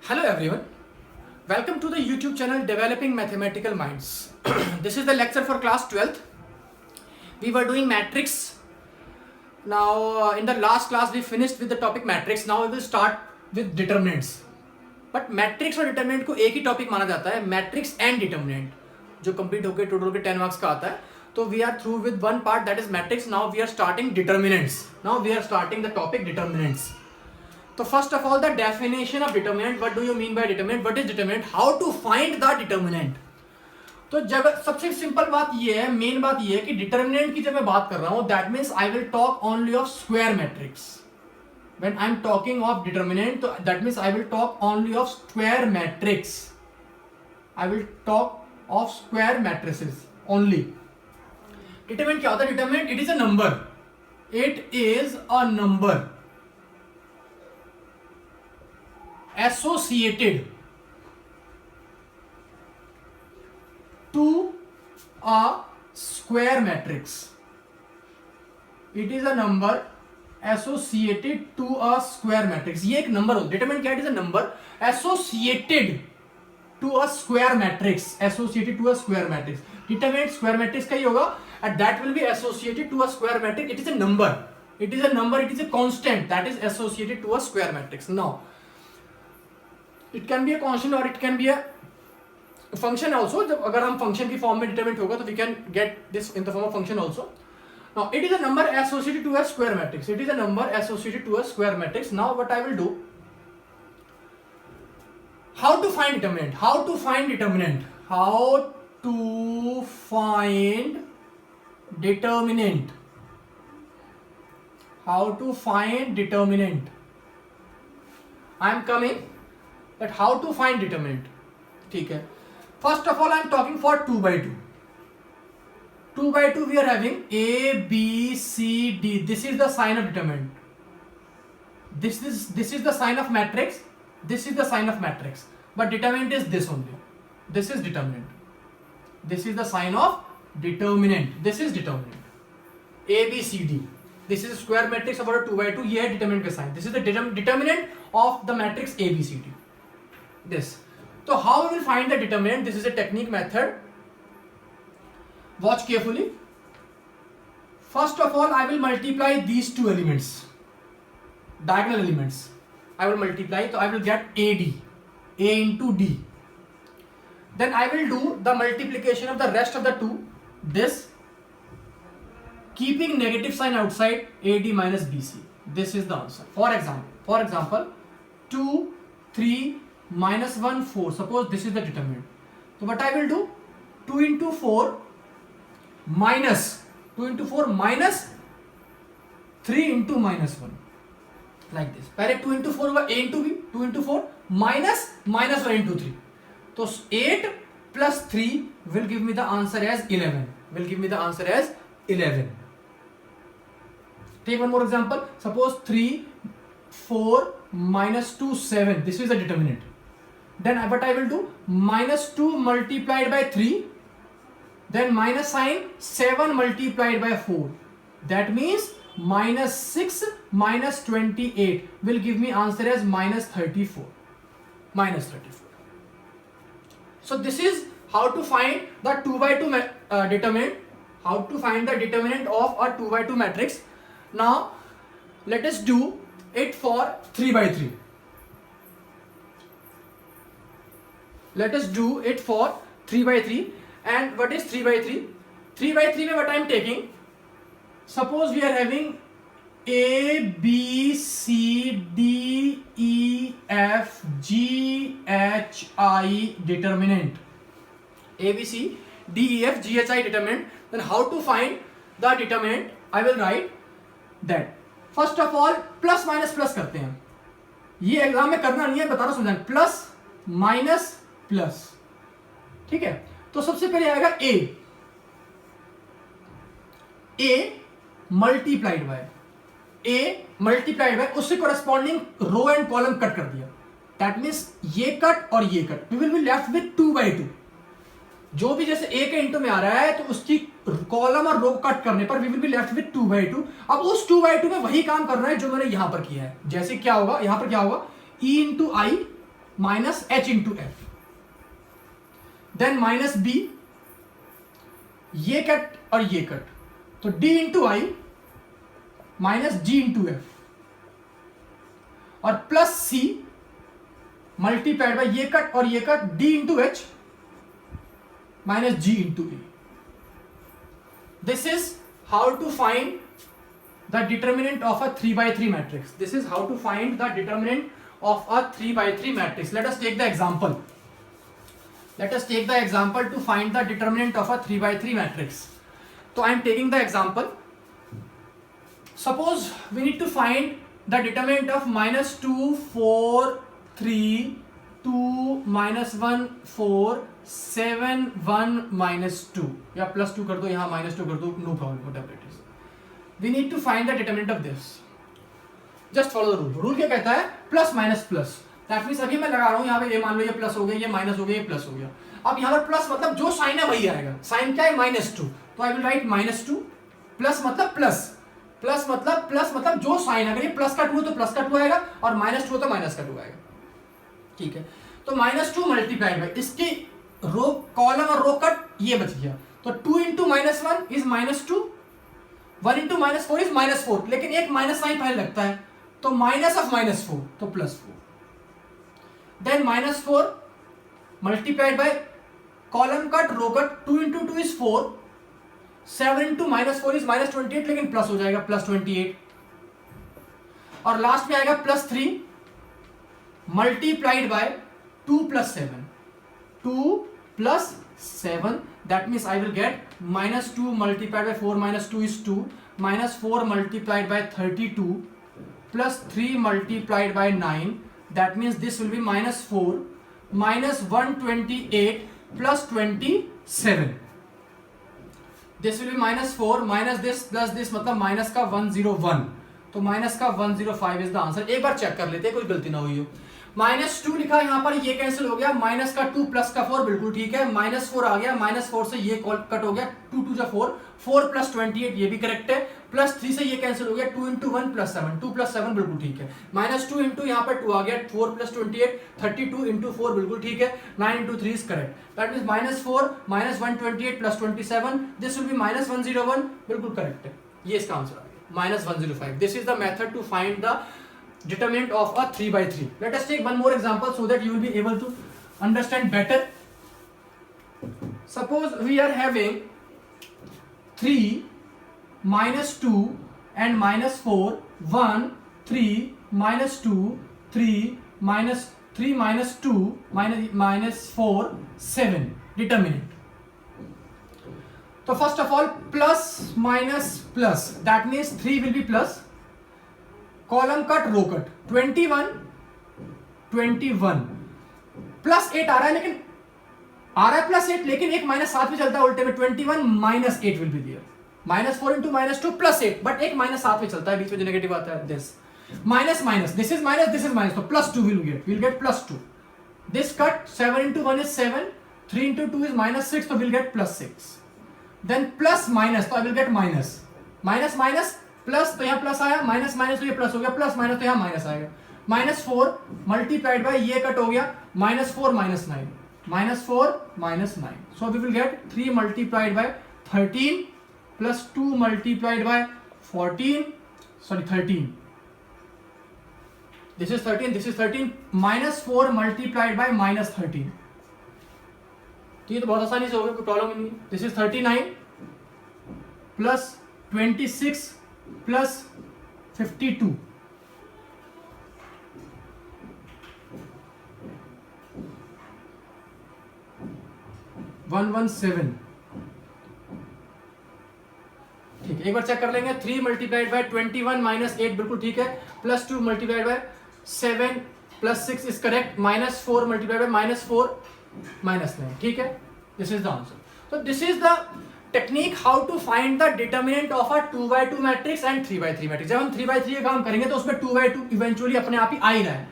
Hello everyone, welcome to the YouTube channel Developing Mathematical Minds. This is the lecture for class 12th. We were doing matrix. Now in the last class we finished with the topic matrix. Now we will start with determinants. But matrix और determinant को एक ही topic माना जाता है, matrix and determinant, जो complete होके total होके 10 marks का आता है. तो we are through with one part, that is matrix. Now we are starting determinants. Now we are starting the topic determinants. So first of all, the definition of determinant. What do you mean by determinant? What is determinant? How to find the determinant? तो जब सबसे simple बात ये है, main बात ये है कि डिटर्मिनेंट की जब मैं बात कर रहा हूं, that means I will talk only of square matrix. When I am talking of determinant, तो that means I will talk only of square matrix. I will talk of square matrices only. Determinant क्या होता है? Determinant it is a number. It is a number associated to a square matrix. It is a number associated to a square matrix. ये एक number हो. Determinant क्या? It is a number associated to a square matrix. Associated to a square matrix. Determinant square matrix का ही होगा and that will be associated to a square matrix. It is a number. It is a number. It is a constant that is associated to a square matrix. Now it can be a constant or it can be a function also. जब अगर हम function की form में determinant होगा तो we can get this in the form of function also. Now it is a number associated to a square matrix. It is a number associated to a square matrix. Now what I will do, how to find determinant? How to find determinant? How to find determinant? How to find determinant? I am coming that how to find determinant. ठीक है. First of all I am talking for 2 by 2. 2 by 2 we are having A, B, C, D. This is the sign of determinant. This is the sign of matrix. This is the sign of matrix. But determinant is this only. This is determinant. This is the sign of determinant. This is determinant. A, B, C, D. This is a square matrix about a 2 by 2. ये है determinant का sign. This is the determinant of the matrix A, B, C, D. This. So how we will find the determinant? This is a technique method. Watch carefully. First of all, I will multiply these two elements, diagonal elements. I will multiply, so I will get AD, A into D. Then I will do the multiplication of the rest of the two. This, keeping negative sign outside, AD minus BC. This is the answer. For example, 2, 3, minus 1, 4. Suppose this is the determinant. So what I will do? 2 into 4 minus 3 into minus 1. Like this. पहले 2 into 4 होगा A into B. 2 into 4 minus 1 into 3. So 8 plus 3 will give me the answer as 11. Take one more example. Suppose 3, 4 minus 2, 7. This is the determinant. Then what I will do? Minus 2 multiplied by 3. Then minus sign 7 multiplied by 4. That means minus 6 minus 28 will give me answer as minus 34. So this is how to find the 2 by 2 determinant. How to find the determinant of a 2 by 2 matrix. Now let us do it for 3 by 3. Let us do it for 3 by 3. And what is 3 by 3? 3 by 3 में what I am taking? Suppose we are having A, B, C, D, E, F, G, H, I determinant. A, B, C, D, E, F, G, H, I determinant. Then how to find the determinant? I will write that. First of all, plus minus plus करते हैं. ये exam में करना नहीं है, बता रहा समझाना. Plus minus plus. ठीक है. तो सबसे पहले आएगा A मल्टीप्लाइड बाय उससे corresponding row and column cut कर दिया. दैट मीन्स ये कट और ये cut. We will be left with 2 by 2. जो भी जैसे A के इंटू में आ रहा है तो उसकी कॉलम और रो कट करने पर we will be left with 2 by 2. अब उस 2 by 2 में वही काम करना है जो मैंने यहां पर किया है. जैसे क्या होगा, यहां पर क्या होगा? E into I minus h into F, then minus b, ये कट और ये कट, तो d into I minus g into F, और प्लस c मल्टीप्लाइड बाय ये कट और ये cut, d into H minus g into A. This is how to find the determinant of a 3 by 3 matrix. This is how to find the determinant of a 3 by 3 matrix. Let us take the example. Let us take the example to find the determinant of a 3 by 3 matrix. So I am taking the example. Suppose we need to find the determinant of minus 2, 4, 3, 2, minus 1, 4, 7, 1, minus 2. या plus 2 कर दो, यहाँ minus 2 कर दो, no problem, whatever it is. We need to find the determinant of this. Just follow the rule. Rule क्या कहता है? Plus minus plus. That means अभी मैं लगा रहा हूँ यहाँ पे, ये मान लो ये प्लस हो गया, ये माइनस हो गया, ये प्लस हो गया. अब यहाँ पर प्लस मतलब जो साइन है वही आएगा. साइन क्या है? Minus two. तो I will write minus two. Plus मतलब प्लस. प्लस मतलब जो साइन, अगर ये प्लस का टू है तो प्लस का टू आएगा, और माइनस टू है तो माइनस का टू आएगा. ठीक है. तो माइनस टू मल्टीप्लाइड बाई इसकी रो कॉलम और रो कट ये बच गया. तो two into minus one is minus two, 1 into minus four is minus four, लेकिन एक माइनस साइन पहले लगता है, तो माइनस ऑफ माइनस फोर, तो plus four. Then minus four multiplied by column cut row cut, 2 into two is 4, 7 into minus four is minus 28, लेकिन plus हो जाएगा, प्लस 28. और लास्ट में आएगा plus 3 multiplied bye 2 plus 7, 2 plus 7. That means I will get minus 2 multiplied by 4 minus 2 is 2, minus 4 multiplied by 32 plus 3 multiplied by 9. That means this will be minus 4 minus 128 plus 27. This will be minus 4 minus this plus this, मतलब minus का 101, तो minus का 105 is the answer. एक बार check कर लेते हैं, कोई गलती ना हुई हो. माइनस टू लिखा यहाँ पर, ये कैंसिल हो गया, माइनस का 2 प्लस का 4 बिल्कुल ठीक है, माइनस 4 आ गया, माइनस 4 से ये कट हो गया, 2 टू जा 4, 4 प्लस 28 ये भी करेक्ट है, प्लस 3 से ये कैंसिल हो गया, 2 इंटू 1 प्लस 7, 2 प्लस 7 बिल्कुल ठीक है, माइनस 2 इंटू यहाँ पर 2 आ गया, 4 प्लस 28, 32 इंटू 4 बिल्कुल ठीक है, 9 इंटू 3 is correct. That means minus 4 minus 128 plus 27, this will be minus 101, बिल्कुल करेक्ट है, ये इसका आंसर आ गया, minus 105. This is the method to find the determinant of a 3 by 3. Let us take one more example so that you will be able to understand better. Suppose we are having 3 minus 2 and minus 4, 1 3 minus 2 3 minus 3 minus 2 minus 4 7. Determinant. So first of all, plus minus plus, that means 3 will be plus, column cut row cut, 21 plus 8 आ रहा है, लेकिन आ रहा है plus 8, लेकिन एक minus साथ में चलता है उल्टे में, 21 minus 8 will be there, minus 4 into minus 2 plus 8, but एक माइनस साथ में चलता है, बीच में जो नेगेटिव आता है, this minus minus, this is minus, तो plus 2 will get plus 2. This cut 7 into 1 is 7, 3 into 2 is minus 6, तो will get plus 6. Then plus minus, तो I will get minus, minus minus plus, तो यहाँ plus आया, minus minus तो ये plus हो गया, प्लस माइनस तो यहाँ माइनस आएगा, माइनस 4 मल्टीप्लाइड बाय ये कट हो गया, minus 4 minus 9, minus 4 minus 9, so we will get 3 multiplied by 13 plus 2 multiplied by 14, sorry 13, this is 13, minus 4 multiplied by minus 13, तो ये तो बहुत आसानी से हो गया, कोई प्रॉब्लम नहीं. This is 39 plus 26 plus 52, one 7. ठीक है, एक बार चेक कर लेंगे. 3 मल्टीप्लाइड बाय 21 माइनस 8 बिल्कुल ठीक है, plus 2 multiplied bye 7 plus 6 is correct, minus 4 multiplied by minus 4 minus 9, ठीक है. This is the answer. So this is the technique how to find the determinant of a 2 by 2 matrix and 3 by 3 matrix. जब हम 3 by 3 का काम करेंगे तो उसमें 2 by 2 eventually अपने आप ही आ ही रहा है,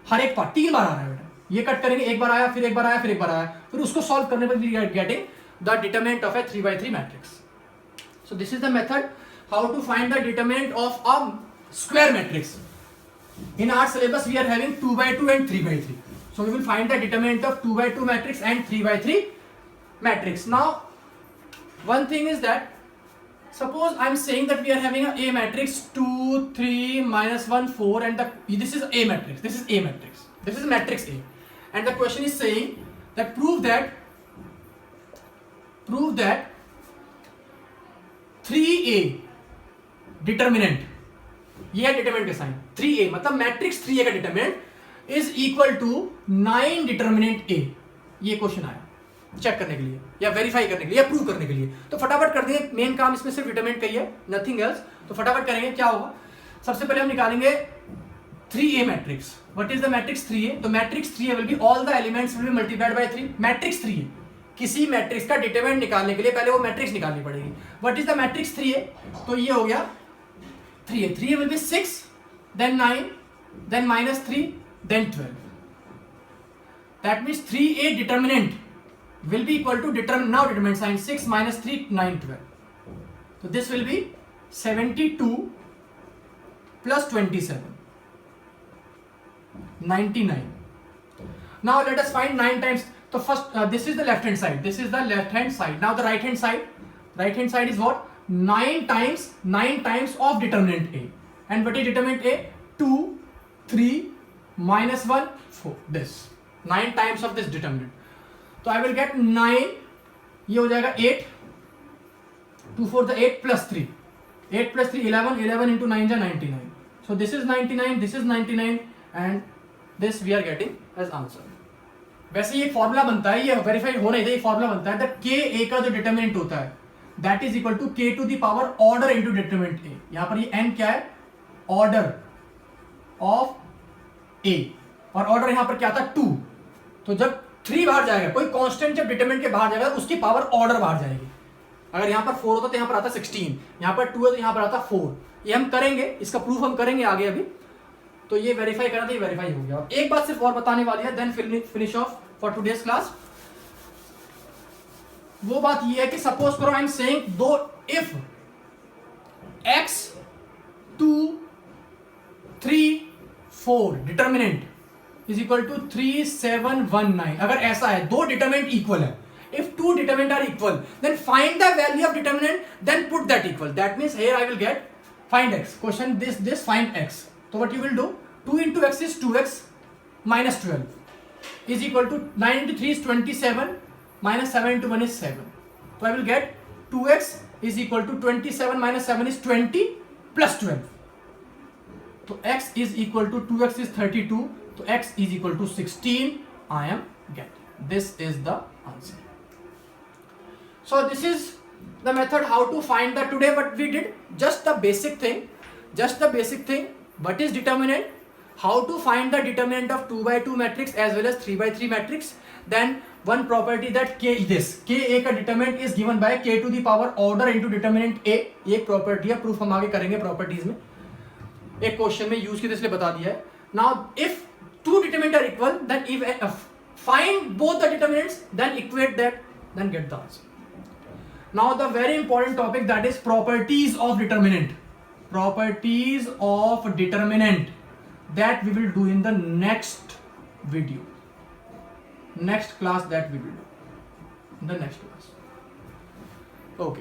हर एक पार्ट 3 बार आ रहा है बेटा. ये कट करेंगे, एक बार आया, फिर एक बार आया, फिर एक बार आया, फिर उसको सॉल्व करने पर we are getting the determinant of a 3 by 3 matrix. So this is the method how to find the determinant of a square matrix. In our syllabus we are having 2 by 2 and 3 by 3. So we will find the determinant of 2 by 2 matrix and 3 by 3 matrix. Now one thing is that suppose I'm saying that we are having a matrix 2 3 minus 1 4 and this is a matrix, this is matrix A, and the question is saying that prove that 3A determinant, ये है determinant का sign 3A, मतलब matrix 3A का determinant is equal to 9 determinant A। ये question आया check करने के लिए या वेरीफाई करने के लिए या प्रूव करने के लिए। तो फटाफट कर देंगे, मेन काम इसमें सिर्फ डिटर्मिनेंट का ही है, नथिंग एल्स। तो फटाफट करेंगे, क्या होगा सबसे पहले हम निकालेंगे 3A matrix. What is the matrix 3A? तो matrix 3A will be all the elements will be multiplied by 3। Matrix 3A, किसी मैट्रिक्स का डिटरमिनेंट निकालने के लिए पहले वो मैट्रिक्स निकालनी पड़ेगी। What is the matrix 3A? तो ये हो गया 3A। 3A will be 6 then 9 then minus 3 then 12। that means 3A determinant will be equal to determinant sign 6 minus 3 9 12। so this will be 72 plus 27 99। now let us find 9 times। so first this is the left hand side, this is the left hand side। now the right hand side is what? 9 times of determinant A। and what is determinant A? 2 3 minus 1 4, this 9 times of this determinant। तो I will get 9, ये हो जाएगा 8, 2 4 the 8 plus 3, 8 plus 3 11, 11 into 9 is 99। so this is 99, this is 99 and this we are getting as answer। वैसे ये formula बनता है, ये verified हो नहीं था, ये फॉर्मूला बनता है दैट के ए का जो डिटरमिनेंट होता है that is equal to k to the power order into determinant A. यहां पर ये एन क्या है? ऑर्डर ऑफ ए, और ऑर्डर यहां पर क्या था? 2। तो जब 3 बाहर जाएगा, कोई कांस्टेंट जब डिटरमिनेंट के बाहर जाएगा उसकी पावर ऑर्डर बाहर जाएगी। अगर यहां पर 4 होता तो यहां पर आता 16, यहां पर 2 है तो यहां पर आता 4। ये हम करेंगे, इसका प्रूफ हम करेंगे आगे अभी। तो ये वेरीफाई करना था, ये वेरीफाई हो गया। एक बात सिर्फ और बताने वाली है, then finish off for today's class. वो बात ये है कि सपोज करो I am saying though if x 2 3 4 determinant is equal to 3 7 1 9। अगर ऐसा है, दो डिटरमिनेंट इक्वल है, if two determinant are equal then find the value of determinant then put that equal। that means here I will get find x, question this find x। so what you will do, 2 into x is 2x minus 12 is equal to 9 into 3 is 27 minus 7 into 1 is 7। so I will get 2x is equal to 27 minus 7 is 20 plus 12। so x is equal to 2x is 32, so x is equal to 16 I am getting। this is the answer। so this is the method how to find the today what we did, just the basic thing, what is determinant, how to find the determinant of 2 by 2 matrix as well as 3 by 3 matrix, then one property that k a का determinant is given by k to the power order into determinant a। ये एक property है, proof हम आगे करेंगे properties में, एक question में यूज किया इसलिए बता दिया है। Now if two determinants are equal then if find both the determinants then equate that then get the answer। now the very important topic that is properties of determinant, that we will do in the next video, next class, that we will do in the next class। okay।